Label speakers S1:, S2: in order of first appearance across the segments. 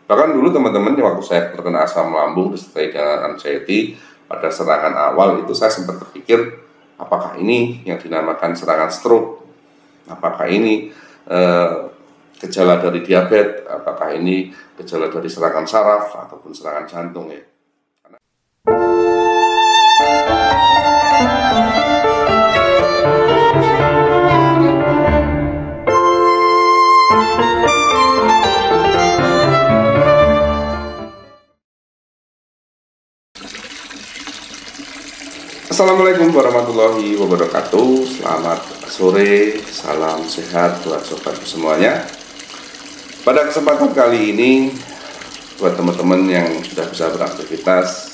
S1: Bahkan dulu teman-teman, waktu saya terkena asam lambung disertai dengan anxiety pada serangan awal itu, saya sempat berpikir apakah ini yang dinamakan serangan stroke, apakah ini gejala dari diabetes, apakah ini gejala dari serangan saraf ataupun serangan jantung ya. Assalamualaikum warahmatullahi wabarakatuh. Selamat sore, salam sehat buat sobat semuanya. Pada kesempatan kali ini, buat teman-teman yang sudah bisa beraktivitas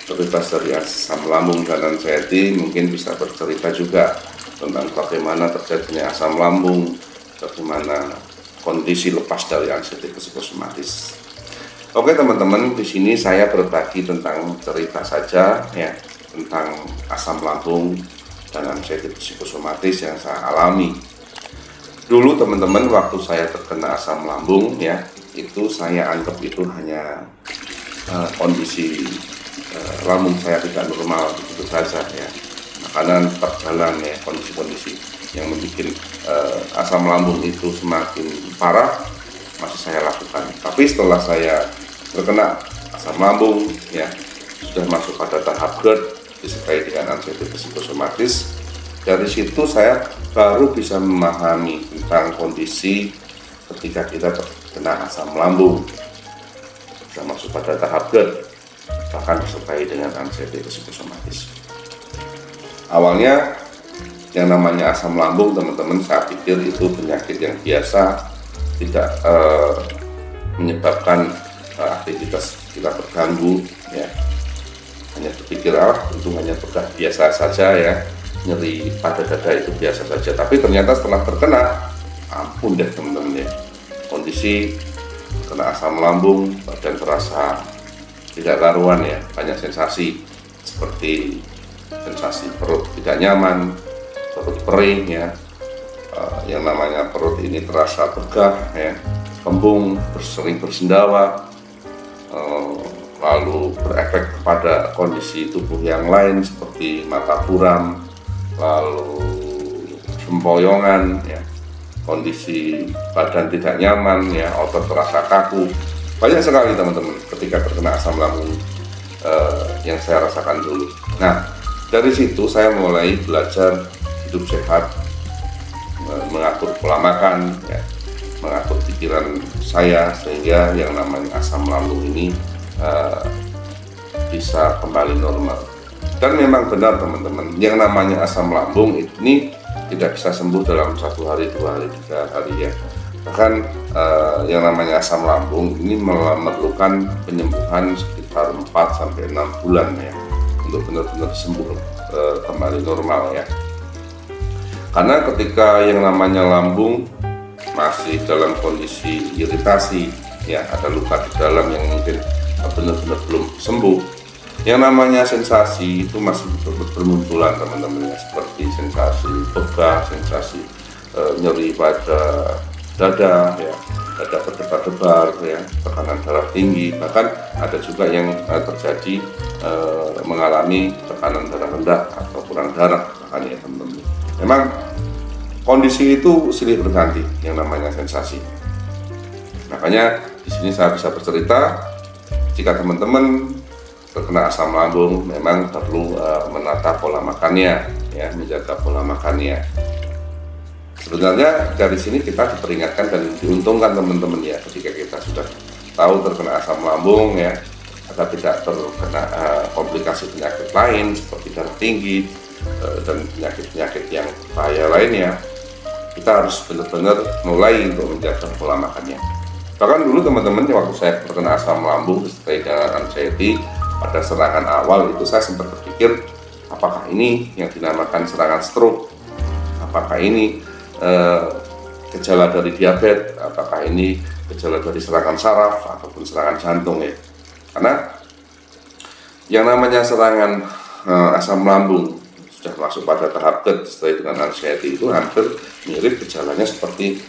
S1: terbebas dari asam lambung dan anxiety, mungkin bisa bercerita juga tentang bagaimana terjadinya asam lambung, bagaimana kondisi lepas dari anxiety psikosomatis. Oke teman-teman, di sini saya berbagi tentang cerita saja ya, tentang asam lambung dan anxiety psikosomatis yang saya alami. Dulu teman-teman, waktu saya terkena asam lambung ya, itu saya anggap itu hanya kondisi lambung saya tidak normal begitu saja ya. Makanan tetap jalan ya, kondisi-kondisi yang membuat asam lambung itu semakin parah masih saya lakukan. Tapi setelah saya terkena asam lambung ya, sudah masuk pada tahap GERD disertai dengan anxiety psikosomatis. Dari situ saya baru bisa memahami tentang kondisi ketika kita terkena asam lambung, kita masuk pada tahap GERD, bahkan disertai dengan anxiety psikosomatis. Awalnya yang namanya asam lambung teman-teman, saya pikir itu penyakit yang biasa, tidak menyebabkan aktivitas kita terganggu ya. Hanya berpikir itu hanya bedah biasa saja ya, nyeri pada dada itu biasa saja. Tapi ternyata setelah terkena, ampun deh teman-teman ya, kondisi kena asam lambung, badan terasa tidak karuan ya, banyak sensasi seperti sensasi perut tidak nyaman, perut perih ya, yang namanya perut ini terasa begah ya, kembung, sering bersendawa, lalu berefek kepada kondisi tubuh yang lain seperti mata buram, lalu sempoyongan ya, kondisi badan tidak nyaman ya, otot terasa kaku. Banyak sekali teman-teman ketika terkena asam lambung yang saya rasakan dulu. Nah, dari situ saya mulai belajar hidup sehat, mengatur pola makan ya, mengatur pikiran saya sehingga yang namanya asam lambung ini bisa kembali normal. Dan memang benar teman-teman, yang namanya asam lambung ini tidak bisa sembuh dalam 1 hari, 2 hari, 3 hari ya. Bahkan yang namanya asam lambung ini memerlukan penyembuhan sekitar 4-6 bulan ya, untuk benar-benar sembuh kembali normal ya. Karena ketika yang namanya lambung masih dalam kondisi iritasi ya, ada luka di dalam yang mungkin benar-benar belum sembuh, yang namanya sensasi itu masih bermunculan teman-teman ya, seperti sensasi begah, sensasi nyeri pada dada ya, dada berdebar-debar ya, tekanan darah tinggi, bahkan ada juga yang terjadi mengalami tekanan darah rendah atau kurang darah bahkan ya teman-teman. Memang kondisi itu silih berganti yang namanya sensasi. Makanya di sini saya bisa bercerita, jika teman-teman terkena asam lambung memang perlu menata pola makannya ya, menjaga pola makannya. Sebenarnya dari sini kita diperingatkan dan diuntungkan teman-teman ya, ketika kita sudah tahu terkena asam lambung ya, agar tidak terkena komplikasi penyakit lain seperti darah tinggi dan penyakit-penyakit yang bahaya lainnya. Kita harus benar-benar mulai untuk menjaga pola makannya. Bahkan dulu teman-teman, waktu saya terkena asam lambung disertai dengan anxiety pada serangan awal itu, saya sempat berpikir apakah ini yang dinamakan serangan stroke, apakah ini gejala dari diabetes, apakah ini gejala dari serangan saraf ataupun serangan jantung ya. Karena yang namanya serangan asam lambung sudah masuk pada tahap GERD disertai dengan anxiety, itu hampir mirip gejalanya seperti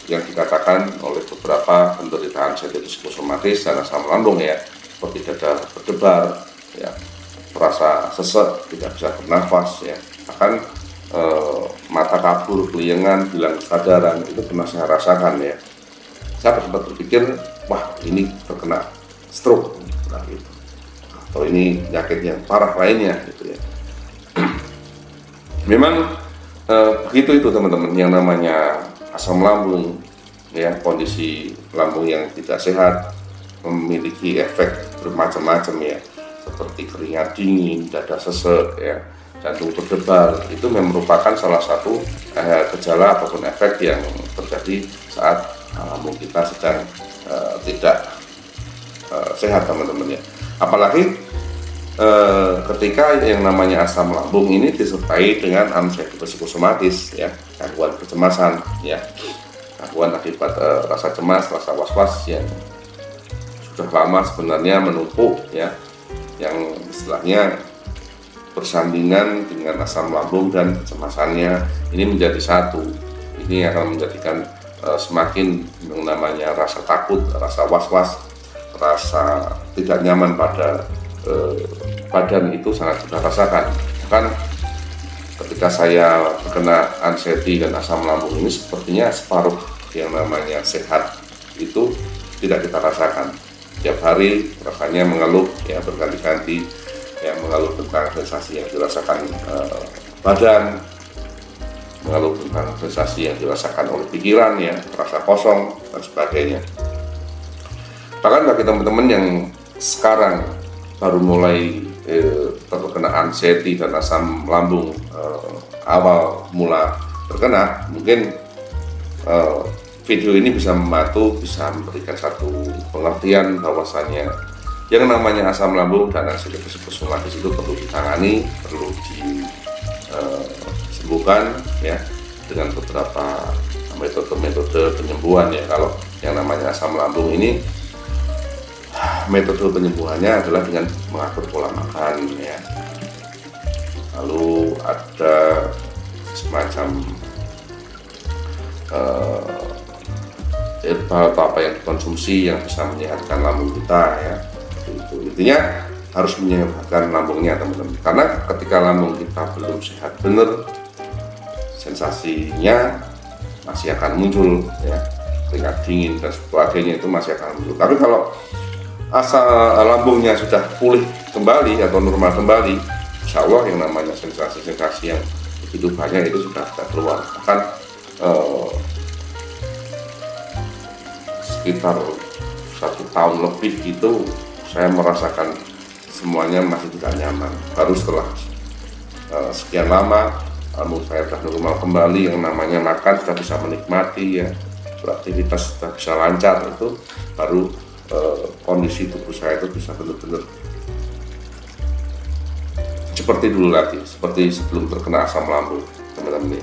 S1: yang dikatakan oleh beberapa penderita anxiety psikosomatis dan asam lambung ya, seperti dada berdebar, ya, merasa sesek, tidak bisa bernafas, ya, bahkan mata kabur, keliengan, hilang kesadaran, itu pernah saya rasakan ya. Saya sempat berpikir, wah ini terkena stroke, nah, gitu. Atau ini penyakit yang parah lainnya gitu ya. Memang begitu itu teman-teman, yang namanya asam lambung ya, kondisi lambung yang tidak sehat memiliki efek bermacam-macam ya, seperti keringat dingin, dada sesek ya, jantung berdebar. Itu merupakan salah satu gejala ataupun efek yang terjadi saat lambung kita sedang tidak sehat teman-teman ya. Apalagi ketika yang namanya asam lambung ini disertai dengan anxiety psikosomatis ya, gangguan kecemasan ya, gangguan akibat rasa cemas, rasa was-was yang sudah lama sebenarnya menumpuk ya, yang istilahnya bersandingan dengan asam lambung dan kecemasannya ini menjadi satu. Ini akan menjadikan semakin yang namanya rasa takut, rasa was-was, rasa tidak nyaman pada badan itu sangat kita rasakan. Bahkan ketika saya terkena anxiety dan asam lambung ini, sepertinya separuh yang namanya sehat itu tidak kita rasakan. Tiap hari rasanya mengeluh ya, berganti-ganti ya, mengeluh tentang sensasi yang dirasakan badan, mengeluh tentang sensasi yang dirasakan oleh pikiran ya, rasa kosong dan sebagainya. Bahkan bagi teman-teman yang sekarang baru mulai terkena anxiety dan asam lambung, awal mula terkena, mungkin video ini bisa membantu, bisa memberikan satu pengertian bahwasannya yang namanya asam lambung dan anxiety psikosomatis itu perlu ditangani, perlu disembuhkan ya, dengan beberapa metode penyembuhan ya. Kalau yang namanya asam lambung ini, metode penyembuhannya adalah dengan mengatur pola makan ya. Lalu ada semacam herbal atau apa yang dikonsumsi yang bisa menyehatkan lambung kita ya. Itu intinya harus menyehatkan lambungnya teman-teman. Karena ketika lambung kita belum sehat benar, sensasinya masih akan muncul ya, keringat dingin dan sebagainya itu masih akan muncul. Tapi kalau asal lambungnya sudah pulih kembali atau normal kembali, insya Allah yang namanya sensasi-sensasi yang begitu banyak itu sudah keluar. Bahkan sekitar 1 tahun lebih itu saya merasakan semuanya masih tidak nyaman. Baru setelah sekian lama lambung saya sudah normal kembali, yang namanya makan sudah bisa menikmati ya, beraktivitas sudah bisa lancar, itu baru kondisi tubuh saya itu bisa benar-benar seperti dulu lagi, seperti sebelum terkena asam lambung teman-teman.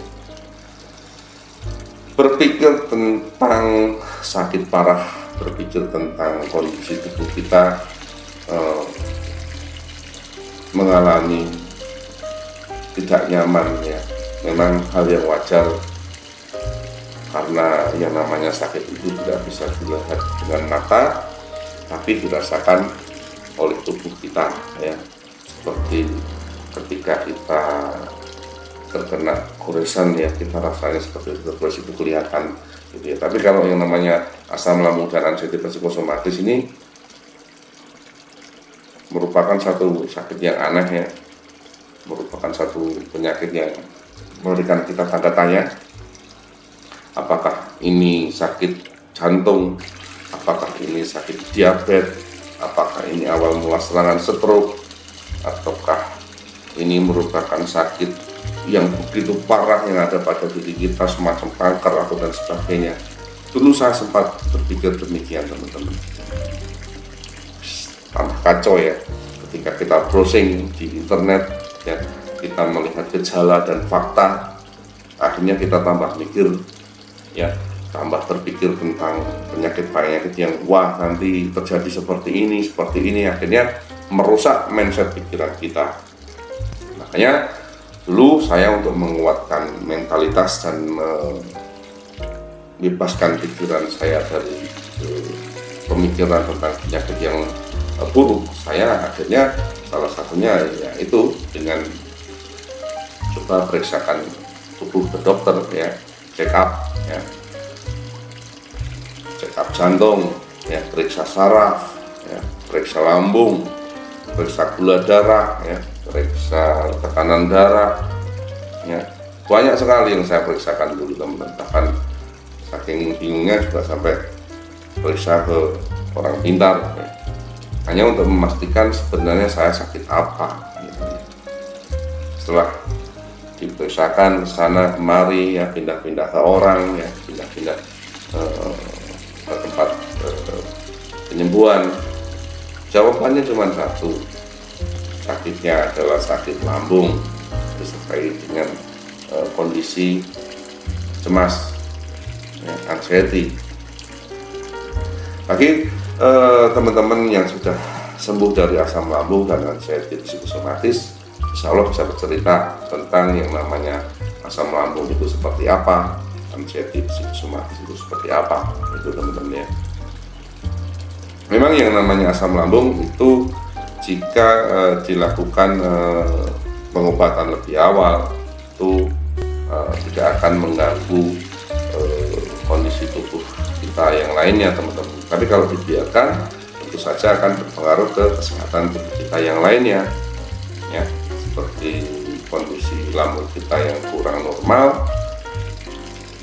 S1: Berpikir tentang sakit parah, berpikir tentang kondisi tubuh kita mengalami tidak nyaman ya, memang hal yang wajar, karena yang namanya sakit itu tidak bisa dilihat dengan mata, tapi dirasakan oleh tubuh kita ya. Seperti ketika kita terkena goresan ya, kita rasanya seperti gores itu kelihatan gitu ya. Tapi kalau yang namanya asam lambung dan anxiety psikosomatis ini merupakan satu sakit yang aneh ya, merupakan satu penyakit yang memberikan kita tanda tanya. Apakah ini sakit jantung? Apakah ini sakit diabetes? Apakah ini awal mula serangan stroke? Ataukah ini merupakan sakit yang begitu parah yang ada pada diri kita, semacam kanker atau dan sebagainya? Dulu saya sempat berpikir demikian teman-teman. Tambah kacau ya, ketika kita browsing di internet ya, kita melihat gejala dan fakta, akhirnya kita tambah mikir ya, tambah berpikir tentang penyakit-penyakit yang wah nanti terjadi seperti ini, akhirnya merusak mindset pikiran kita. Makanya Dulu saya untuk menguatkan mentalitas dan membebaskan pikiran saya dari pemikiran tentang penyakit yang buruk, saya akhirnya salah satunya ya itu dengan coba periksakan tubuh ke dokter ya, check up jantung ya, periksa saraf ya, periksa lambung, periksa gula darah ya, periksa tekanan darah ya, banyak sekali yang saya periksakan dulu teman-teman. Bahkan saking bingungnya juga sampai periksa ke orang pintar ya, hanya untuk memastikan sebenarnya saya sakit apa gitu. Setelah diperiksakan ke sana kemari ya, pindah-pindah ke orang ya, pindah-pindah ke tempat penyembuhan, jawabannya cuma satu, sakitnya adalah sakit lambung disertai dengan kondisi cemas ya, anxiety. Bagi teman-teman yang sudah sembuh dari asam lambung dan anxiety psikosomatis, insya Allah bisa bercerita tentang yang namanya asam lambung itu seperti apa, anxiety psikosomatis itu seperti apa, itu teman-teman ya. Memang yang namanya asam lambung itu jika dilakukan pengobatan lebih awal itu tidak akan mengganggu kondisi tubuh kita yang lainnya teman-teman. Tapi kalau dibiarkan tentu saja akan berpengaruh ke kesehatan tubuh kita yang lainnya ya, seperti kondisi lambung kita yang kurang normal,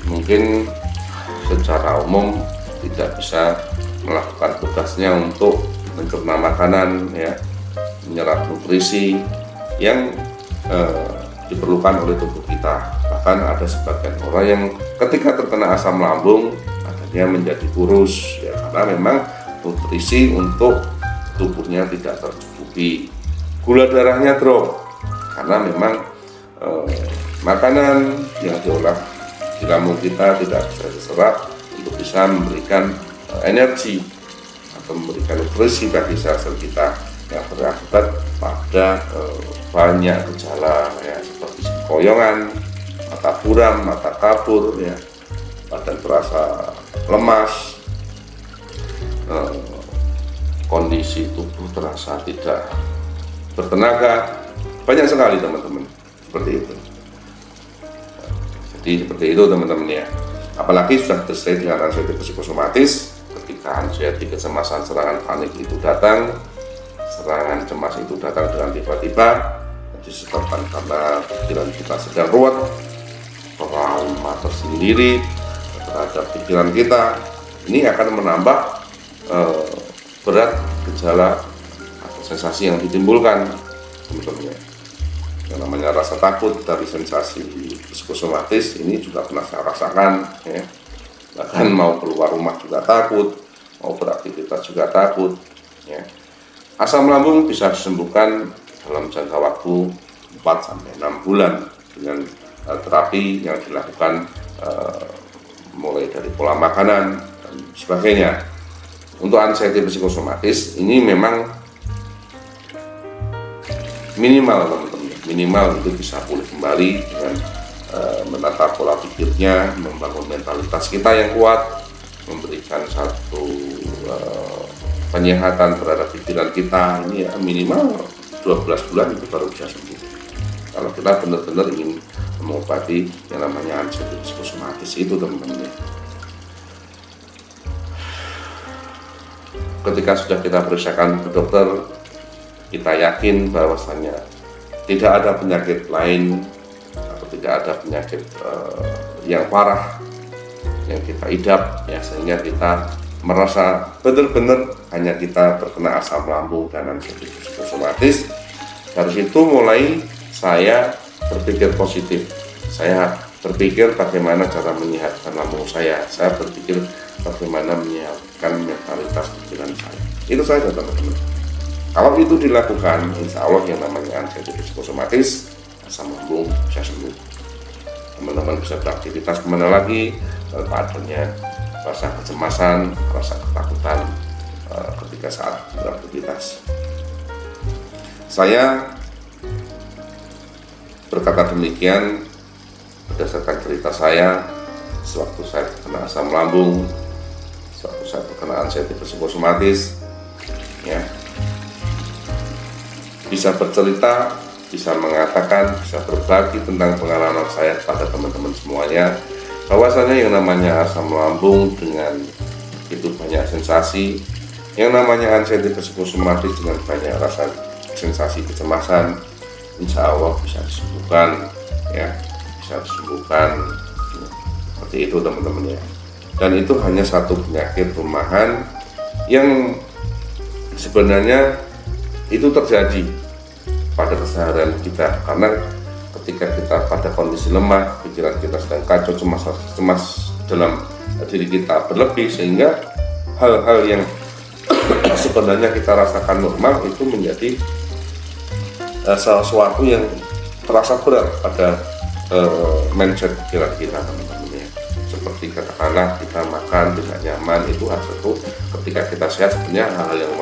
S1: mungkin secara umum tidak bisa melakukan tugasnya untuk mencerna makanan ya, menyerap nutrisi yang diperlukan oleh tubuh kita. Bahkan ada sebagian orang yang ketika terkena asam lambung akhirnya menjadi kurus ya, karena memang nutrisi untuk tubuhnya tidak tercukupi. Gula darahnya drop karena memang makanan yang diolah di lambung kita tidak bisa diserap untuk bisa memberikan energi atau memberikan nutrisi bagi sel-sel kita, yang berakibat pada banyak gejala ya, seperti koyongan, mata buram, mata kabur ya, badan terasa lemas, kondisi tubuh terasa tidak bertenaga, banyak sekali teman-teman seperti itu. Jadi seperti itu teman-teman ya. Apalagi sudah tersertai dengan anxiety psikosomatis, ketika anxiety kecemasan serangan panik itu datang, serangan cemas itu datang dengan tiba-tiba, disebabkan karena pikiran kita sedang ruwet, trauma tersendiri terhadap pikiran kita, ini akan menambah berat gejala atau sensasi yang ditimbulkan teman-teman. Yang namanya rasa takut dari sensasi psikosomatis ini juga pernah saya rasakan ya. Bahkan mau keluar rumah juga takut, mau beraktivitas juga takut ya. Asam lambung bisa disembuhkan dalam jangka waktu 4-6 bulan dengan terapi yang dilakukan mulai dari pola makanan dan sebagainya. Untuk anxiety psikosomatis ini memang minimal teman-teman, minimal itu bisa pulih kembali dengan menata pola pikirnya, membangun mentalitas kita yang kuat, memberikan satu penyehatan terhadap pikiran kita. Ini ya minimal 12 bulan itu baru bisa sembuh. Kalau kita benar-benar ingin mengobati yang namanya anxiety psikosomatis itu teman-teman. Ketika sudah kita periksakan ke dokter, kita yakin bahwasannya tidak ada penyakit lain atau tidak ada penyakit yang parah yang kita idap ya, sehingga kita merasa benar-benar hanya kita terkena asam lambung dan anxiety psikosomatis. Dari situ mulai saya berpikir positif. Saya berpikir bagaimana cara menyehatkan lambung saya berpikir bagaimana menyehatkan mentalitas pikiran saya. Itu saja teman-teman. Kalau itu dilakukan, insya Allah yang namanya anxiety psikosomatis, asam lambung bisa sembuh. Teman-teman bisa beraktivitas kemana lagi tanpa adanya rasa kecemasan, rasa ketakutan ketika saat beraktivitas. Saya berkata demikian berdasarkan cerita saya sewaktu saya terkena asam lambung, sewaktu saya terkena anxiety psikosomatis, ya. Bisa bercerita, bisa mengatakan, bisa berbagi tentang pengalaman saya pada teman-teman semuanya, bahwasanya yang namanya asam lambung dengan itu banyak sensasi, yang namanya anxiety psikosomatis dengan banyak rasa sensasi kecemasan, insya Allah bisa disembuhkan, ya, bisa disembuhkan. Seperti itu teman-teman ya. Dan itu hanya satu penyakit rumahan yang sebenarnya itu terjadi pada keseharian kita, karena ketika kita pada kondisi lemah, pikiran kita sedang kacau, cemas dalam diri kita berlebih, sehingga hal-hal yang sebenarnya kita rasakan normal itu menjadi sesuatu yang terasa berat pada mindset pikiran kita teman-teman ya. Seperti katakanlah kita makan tidak nyaman, itu harus ketika kita sehat sebenarnya hal yang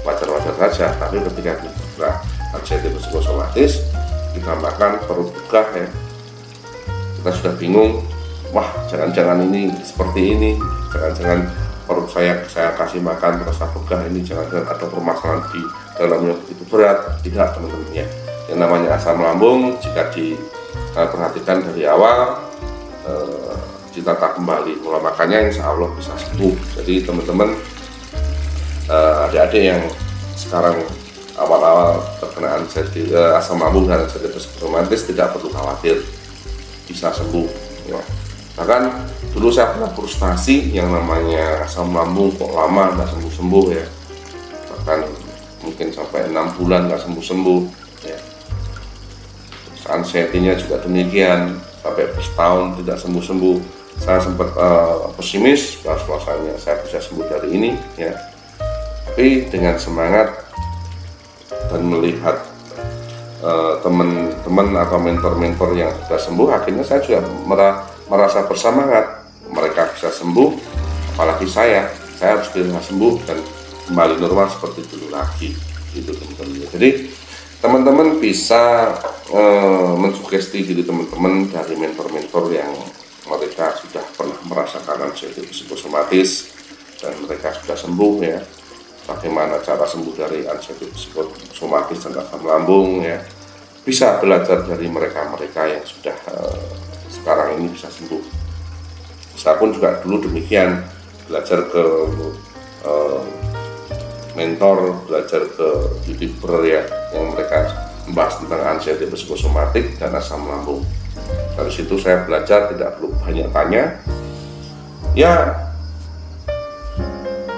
S1: wajar-wajar saja, tapi ketika kita anxiety psikosomatis, kita makan perut begah ya, kita sudah bingung, wah jangan-jangan ini seperti ini, jangan-jangan perut saya kasih makan terasa begah ini, jangan-jangan ada permasalahan di dalamnya begitu berat. Tidak teman-teman ya, yang namanya asam lambung jika diperhatikan dari awal, ditata kembali pola makannya, insya Allah bisa sembuh. Jadi teman-teman, adik-adik yang sekarang awal-awal terkena asam lambung dan anxiety psikosomatis tidak perlu khawatir, bisa sembuh ya. Bahkan dulu saya pernah frustasi yang namanya asam lambung kok lama nggak sembuh-sembuh ya, bahkan mungkin sampai 6 bulan nggak sembuh-sembuh ya. Anxiety-nya juga demikian, sampai bertahun tidak sembuh-sembuh. Saya sempat pesimis bahwasanya saya bisa sembuh dari ini ya, tapi dengan semangat dan melihat teman-teman atau mentor-mentor yang sudah sembuh, akhirnya saya juga merasa bersemangat. Mereka bisa sembuh, apalagi saya harus bisa sembuh dan kembali normal seperti dulu lagi gitu teman-teman. Jadi teman-teman bisa mensugesti diri teman-teman dari mentor-mentor yang mereka sudah pernah merasakan anxiety psikosomatis dan mereka sudah sembuh ya. Bagaimana cara sembuh dari anxiety psikosomatis dan asam lambung ya. Bisa belajar dari mereka-mereka yang sudah sekarang ini bisa sembuh. Saya pun juga dulu demikian, belajar ke mentor, belajar ke youtuber ya, yang mereka membahas tentang anxiety psikosomatik dan asam lambung. Dari situ saya belajar, tidak perlu banyak tanya ya.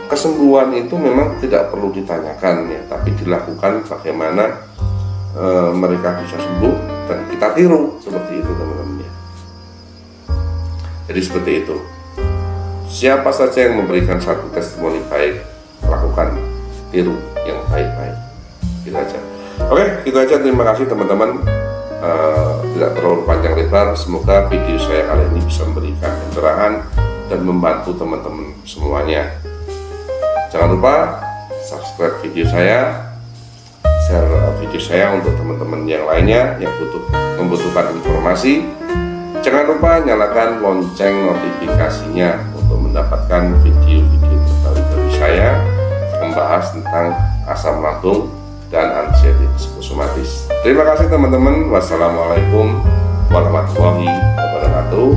S1: Kesembuhan itu memang tidak perlu ditanyakan ya, tapi dilakukan bagaimana mereka bisa sembuh dan kita tiru seperti itu teman-teman ya. Jadi seperti itu. Siapa saja yang memberikan satu testimoni baik, lakukan, tiru yang baik-baik. Gitu aja. Oke, gitu aja. Terima kasih teman-teman. Tidak terlalu panjang lebar. Semoga video saya kali ini bisa memberikan pencerahan dan membantu teman-teman semuanya. Jangan lupa subscribe video saya, share video saya untuk teman-teman yang lainnya yang membutuhkan informasi. Jangan lupa nyalakan lonceng notifikasinya untuk mendapatkan video-video terbaru dari saya membahas tentang asam lambung dan anxiety psikosomatis. Terima kasih teman-teman. Wassalamualaikum warahmatullahi wabarakatuh.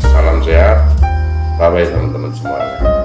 S1: Salam sehat. Bye-bye teman-teman semuanya.